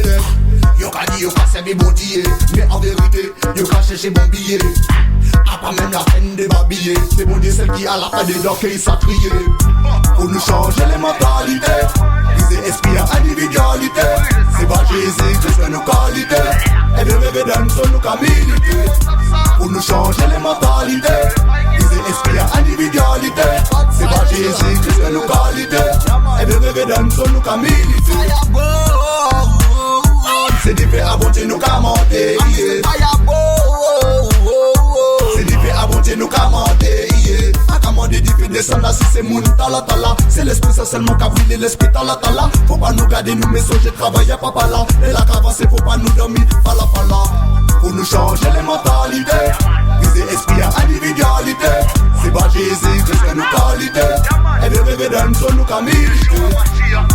élèves. Yo ka dit yo ka servi bon Dieu, mais en vérité, yo ka chercher bon billet. A pas même la peine de babiller. C'est bon Dieu celle qui a la paix dedans qu'il s'est trié. Pour nous changer les mentalités, briser esprit à individualité. C'est pas Jésus Christ que nos qualités. Et de rêver d'un son nous qu'a milité. Pour nous changer les mentalités, briser esprit à individualité. C'est pas Jésus Christ que nos qualités. Et de rêver d'un son nous qu'a milité. C'est différent à bon Dieu nous qu'a monté. C'est différent à bon Dieu nous qu'a monté. A commandé d'y descendre si c'est moun tala tala. C'est l'esprit ça seulement qu'a brûlé l'esprit tala tala. Faut pas nous garder nous mais j'ai travaillé à papa là. Et là qu'avancer faut pas nous dormir fala fala. Pour nous changer les mentalités, briser esprit à individualité. C'est pas Jésus Christ que nos qualités. Et de rêver d'un son nous qu'a milité.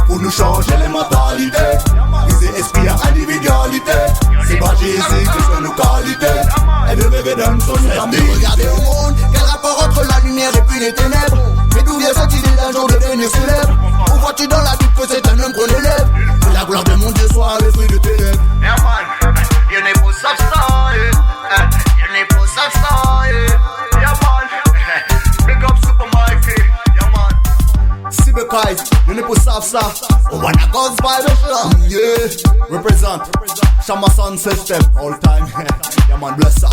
Pour nous changer les mentalités, briser esprit à individualité. C'est pas Jésus Christ que nos qualités. Et de rêver d'un son nous qu'a milité. Regardez au monde, quel rapport entre la lumière et puis les ténèbres. Mais d'où vient cette idée d'un jour de devenir célèbre? Où vois-tu dans la Bible que c'est un homme qu'on élève? Que la gloire de mon Dieu soit le fruit de tes lèvres. Yeah man, you n'est pas ça, you n'est pas ça, yeah man. Big up Super Mikey, yeah man. Cyberkai, you n'est pas ça. Oh when I God's vibration, yeah. Represent, Shama Sound System, all time. Yeah man, bless up.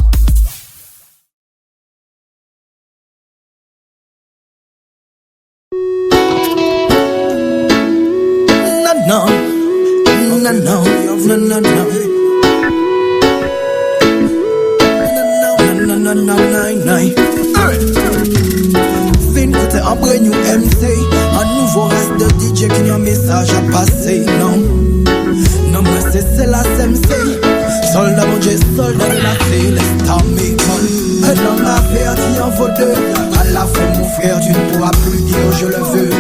No, no, no, no, no, no, no. Vin côté un brand new MC, un nouveau race de DJ qui a un message à passer. Non, non, moi c'est la CMC. Soldat mon Dieu, soldat de la céleste armée. Un homme averti en vaut deux. À la fin mon frère, tu ne pourras plus dire je le veux.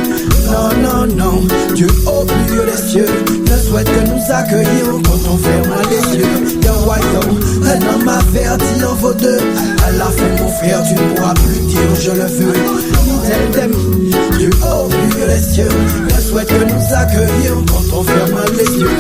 Non, non, non, Dieu au milieu des cieux ne souhaite que nous accueillir quand on ferme les yeux. Yo, yo, un homme averti en vaut deux. À la fin mon frère, tu ne pourras plus dire je le veux. Tel t'aime, Dieu au milieu des cieux ne souhaite que nous accueillir quand on ferme les yeux.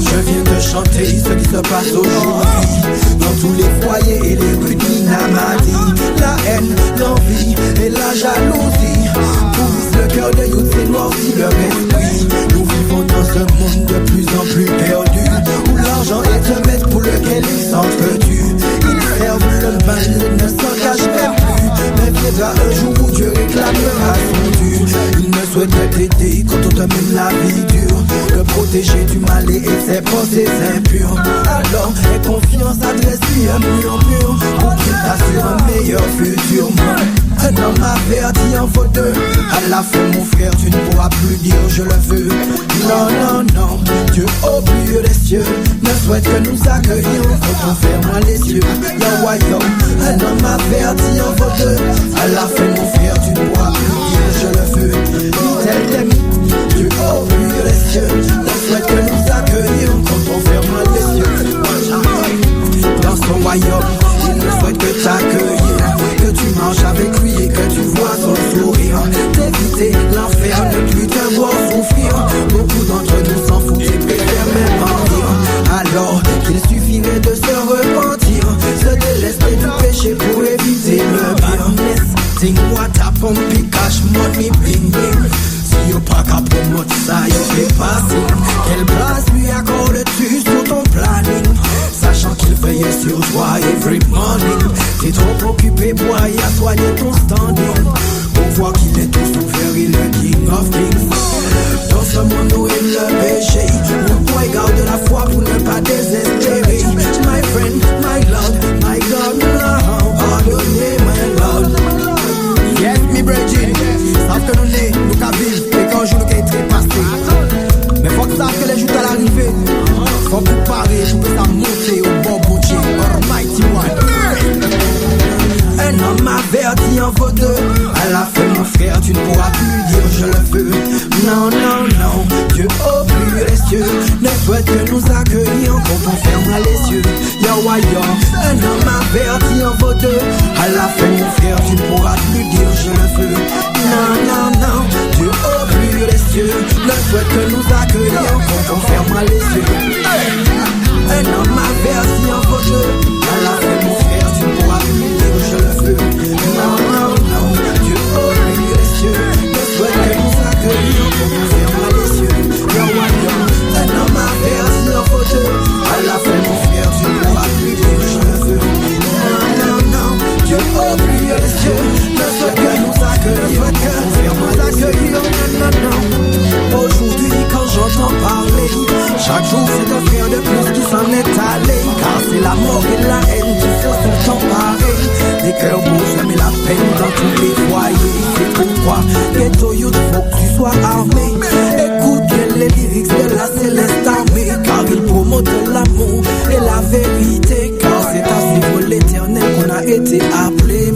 Je viens de chanter ce qui se passe aujourd'hui dans tous les foyers et les rues de Minamadi. La haine, l'envie et la jalousie pourrissent le cœur de youth et noircissent leur esprit. Nous vivons dans un monde de plus en plus perdu où l'argent est un maître pour lequel ils s'entretuent. Ils servent le mal et ne s'engagent même plus. Mais viendra un jour où Dieu réclamera son dû. Il ne souhaite que t'aider quand on te mène la vie dure, te protéger du mal et ses pensées impures. Alors aie confiance, adresse-lui un murmure pour qu'il t'assure un meilleur futur. Un homme averti en vaut deux. À la fin mon frère, tu ne pourras plus dire je le veux. Non, non, non, Dieu au milieu des cieux ne souhaite que nous accueillir quand on ferme les yeux. Yo, yo, un homme averti en vaut deux. À la fin mon frère, tu ne pourras plus dire je le veux. Tel t'aime, Dieu au milieu des cieux ne souhaite que nous accueillir quand on ferme les yeux. Dans son royaume, il ne souhaite que t'accueillir, que tu marches avec lui et que tu vois son sourire. D'éviter l'enfer, ne plus te voir souffrir. Beaucoup d'entre nous s'en foutent et préfèrent même mentir. Alors qu'il suffirait de se repentir, se délester du péché pour éviter le pire. Nesting water, pumping cash, money, bling bling. Si y'a pas qu'à promouvoir ça, y'a fait passer. Quelle place lui accordes-tu sur ton planning, sachant qu'il veille sur toi every morning? T'es trop occupé pour aller à soigner ton standing. Pour voir qu'il est tout ouvert, il est le king of kings. Dans ce monde où il le péché, le boy garde la foi pour ne pas désespérer. My friend, my lord, my God, now, pardonnez my lord. Yes, me brethren, savent que nous n'est, nous qu'à vivre, et qu'un jour nous qu'à être trépassé. Mais faut que ça que les jours à l'arrivée, faut préparer, je peux ça monter au bon Dieu, Almighty One. Un homme averti en vaut deux. À la fin mon frère, tu ne pourras plus dire je le veux. Non, non, non, Dieu au plus des cieux ne souhaite que nous accueillir quand on ferme les yeux. Yo, yo, un homme averti en vaut deux. À la fin mon frère, tu ne pourras plus dire je le veux. Non, non, non, Dieu au plus des cieux cieux. Le souhait que nous accueillions quand on ferme les yeux. Un homme a versé en fauteuil. À la fin mon frère tu pourras plus dire je le feu. Non, non, non, Dieu ouvre les cieux. Le souhait que nous accueillions quand on ferme les yeux. Yo, yo, un homme a versé en fauteuil. À la fin mon frère tu pourras plus dire je le feu. Non, non, non, Dieu ouvre les cieux. Le souhait que nous accueillions quand on ferme les yeux. Non, non, non. Aujourd'hui quand j'entends parler, chaque jour c'est un frère de plus qui s'en est allé. Car c'est la mort et la haine qui se sont emparés. Des cœurs bouffés mais la peine dans tous les foyers. C'est pourquoi ghetto youth faut que tu sois armé. Écoute bien les lyrics de la céleste armée. Car ils promotent l'amour et la vérité. Car c'est à suivre l'éternel qu'on a été appelé.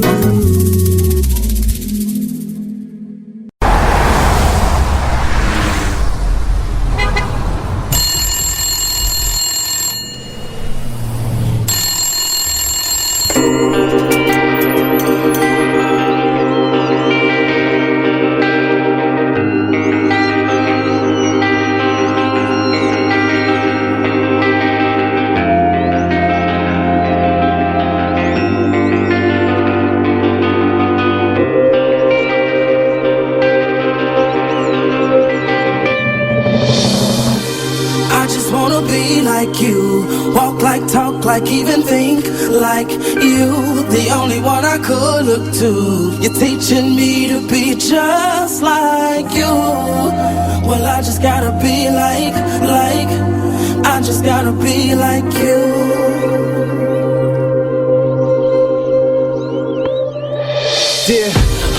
Like even think like you, the only one I could look to. You're teaching me to be just like you. Well, I just gotta be like, I just gotta be like you. Dear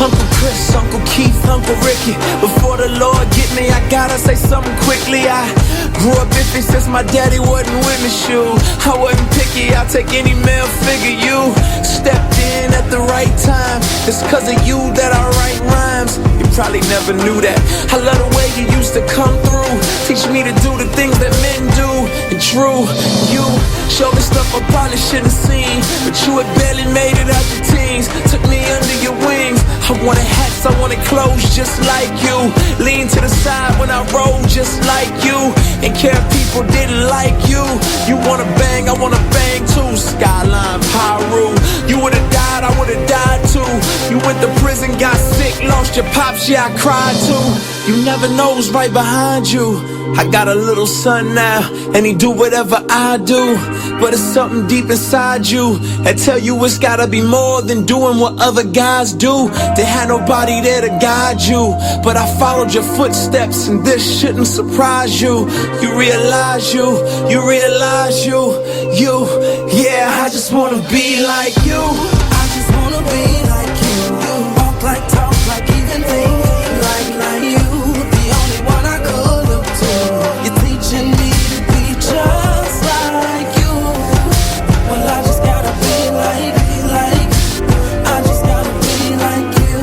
Uncle Chris, Uncle Keith, Uncle Ricky, before the Lord get me, I gotta say something quickly. I grew up iffy since my daddy wasn't with me, shoe. I wasn't picky, I'll take any male figure. You stepped in at the right time. It's cause of you that I write rhymes. You probably never knew that. I love the way you used to come through. Teach me to do the things that men do. And true, you showed me stuff I probably shouldn't have seen. But you had barely made it out the teens. Took me under your wings. I wanted hats, I wanted clothes just like you. Lean to the side when I roll just like you. And care people didn't like you. You wanna bang, I wanna bang too. Skyline, Pyru. You would've died, I would've died too. You went to prison, got sick, lost your pops, yeah I cried too. You never know who's right behind you. I got a little son now, and he do whatever I do. But it's something deep inside you that tell you it's gotta be more than doing what other guys do. They had nobody there to guide you, but I followed your footsteps, and this shouldn't surprise you. You realize you, yeah, I just wanna be like you. I just wanna be like you. Walk like, talk like, even think like you. The only one I could look to. You're teaching me to be just like you. Well, I just gotta be like, I just gotta be like you.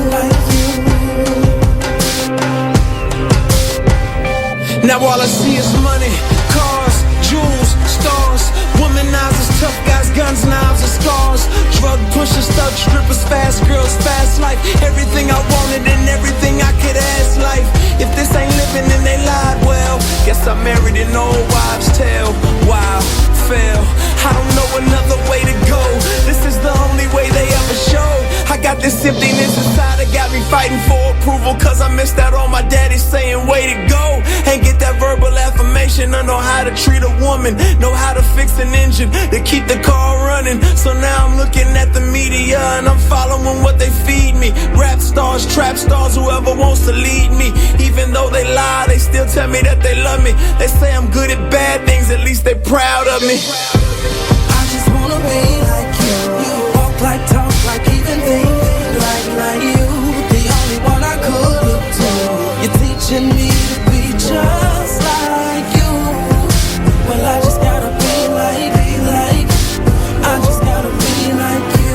Now all I see is money, cars, jewels, stars, womanizers, tough guys, guns, knives, and scars. Drug pushers, thug strippers, fast girls, fast life. Everything I wanted and everything I could ask life. If this ain't living, then they lied. Well, guess I married an old wives' tale. Wow, fail. I don't know another way to go. This is the only way they ever showed. I got this emptiness inside that got me fighting for approval. Cause I missed out on my daddy saying way to go. Ain't get that verbal affirmation. I know how to treat a woman, know how to fix an engine, to keep the car running. So now I'm looking at the media and I'm following what they feed me. Rap stars, trap stars, whoever wants to lead me. Even though they lie, they still tell me that they love me. They say I'm good at bad things, at least they proud of me. I just wanna be like you. Walk like, talk like, even think like you. The only one I could look to. You're teaching me to be just like you. Well, I just gotta be like, I just gotta be like you.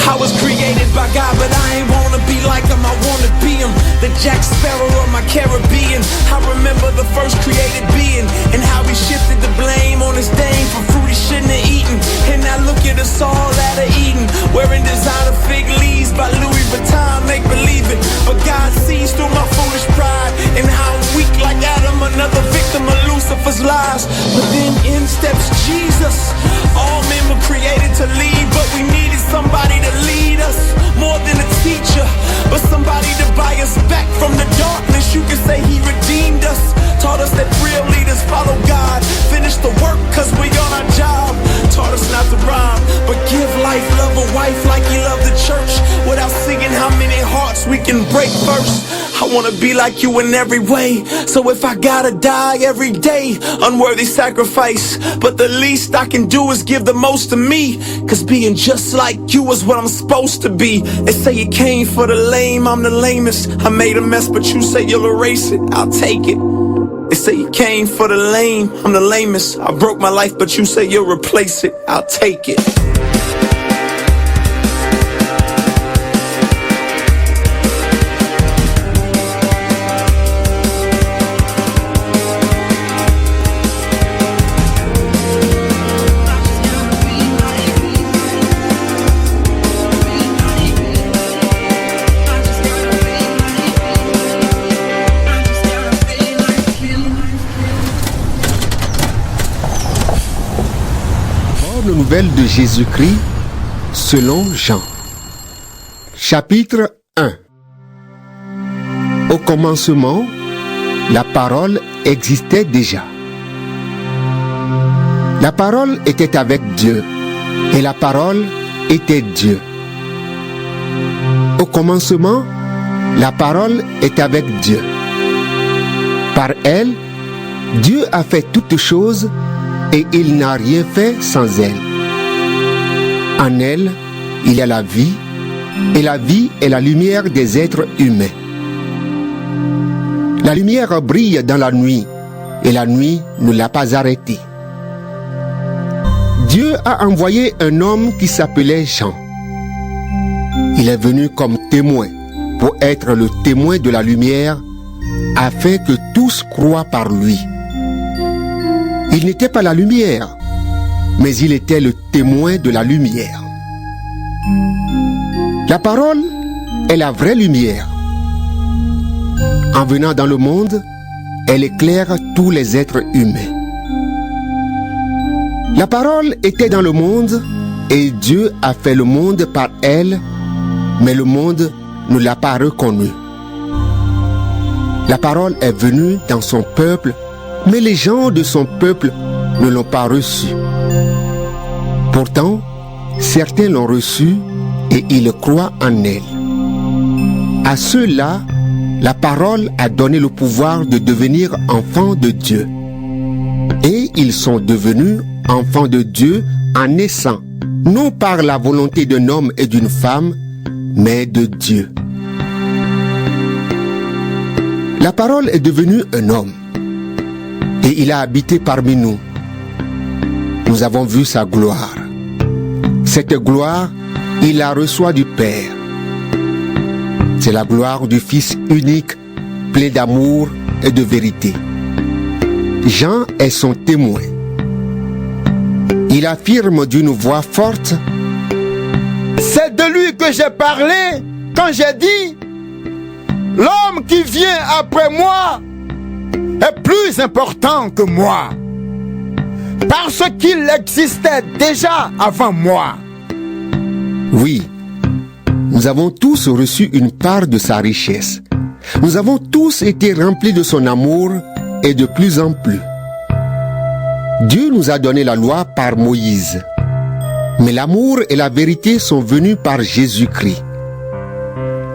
I was created by God, but I ain't wanna be like him, I wanna be him. The Jack Sparrow of my Caribbean. I remember the first created being and how he shifted the blame on his dame for fruit he shouldn't have eaten. And now look at us all out of Eden, wearing designer fig leaves by Louis Vuitton, make believe it. But God sees through my foolish pride and how I'm weak like Adam, another victim of Lucifer's lies. But then in steps Jesus. All men were created to lead, but we needed somebody to lead us, more than a teacher, but somebody to buy us back from the darkness. You can say he redeemed us, taught us that real leaders follow God, finish the work cause we on our job, taught us not to rhyme, but give life, love a wife like he loved the church, without singing how many hearts we can break first. I wanna be like you in every way, so if I gotta die every day, unworthy sacrifice, but the least I can do is give the most to me, cause being just like you is what I'm supposed to be. They say you came for the lame, I'm the lamest. I made a mess, but you say you'll erase it, I'll take it. They say you came for the lame, I'm the lamest. I broke my life, but you say you'll replace it, I'll take it. Nouvelle de Jésus-Christ selon Jean. Chapitre 1. Au commencement, la parole existait déjà. La parole était avec Dieu, et la parole était Dieu. Au commencement, la parole est avec Dieu. Par elle, Dieu a fait toutes choses, et il n'a rien fait sans elle. En elle, il y a la vie, et la vie est la lumière des êtres humains. La lumière brille dans la nuit, et la nuit ne l'a pas arrêtée. Dieu a envoyé un homme qui s'appelait Jean. Il est venu comme témoin, pour être le témoin de la lumière, afin que tous croient par lui. Il n'était pas la lumière, mais il était le témoin de la lumière. La parole est la vraie lumière. En venant dans le monde, elle éclaire tous les êtres humains. La parole était dans le monde et Dieu a fait le monde par elle, mais le monde ne l'a pas reconnue. La parole est venue dans son peuple, mais les gens de son peuple ne l'ont pas reçue. Pourtant, certains l'ont reçue et ils croient en elle. À ceux-là, la parole a donné le pouvoir de devenir enfants de Dieu. Et ils sont devenus enfants de Dieu en naissant, non par la volonté d'un homme et d'une femme, mais de Dieu. La parole est devenue un homme et il a habité parmi nous. Nous avons vu sa gloire. Cette gloire, il la reçoit du Père. C'est la gloire du Fils unique, plein d'amour et de vérité. Jean est son témoin. Il affirme d'une voix forte: c'est de lui que j'ai parlé quand j'ai dit: l'homme qui vient après moi est plus important que moi, parce qu'il existait déjà avant moi. Oui, nous avons tous reçu une part de sa richesse. Nous avons tous été remplis de son amour et de plus en plus. Dieu nous a donné la loi par Moïse, mais l'amour et la vérité sont venus par Jésus-Christ.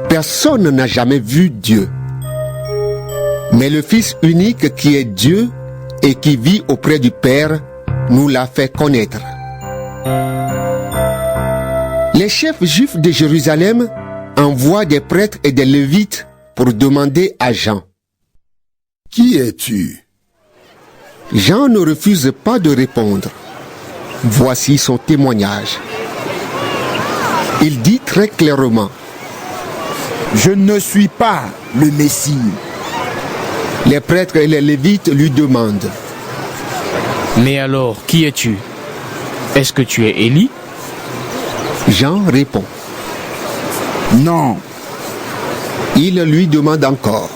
Personne n'a jamais vu Dieu, mais le Fils unique qui est Dieu et qui vit auprès du Père nous l'a fait connaître. Les chefs juifs de Jérusalem envoient des prêtres et des lévites pour demander à Jean: qui es-tu? Jean ne refuse pas de répondre. Voici son témoignage. Il dit très clairement: je ne suis pas le Messie. Les prêtres et les lévites lui demandent: Mais alors, qui es-tu? Est-ce que tu es Élie? Jean répond: Non. Il lui demande encore: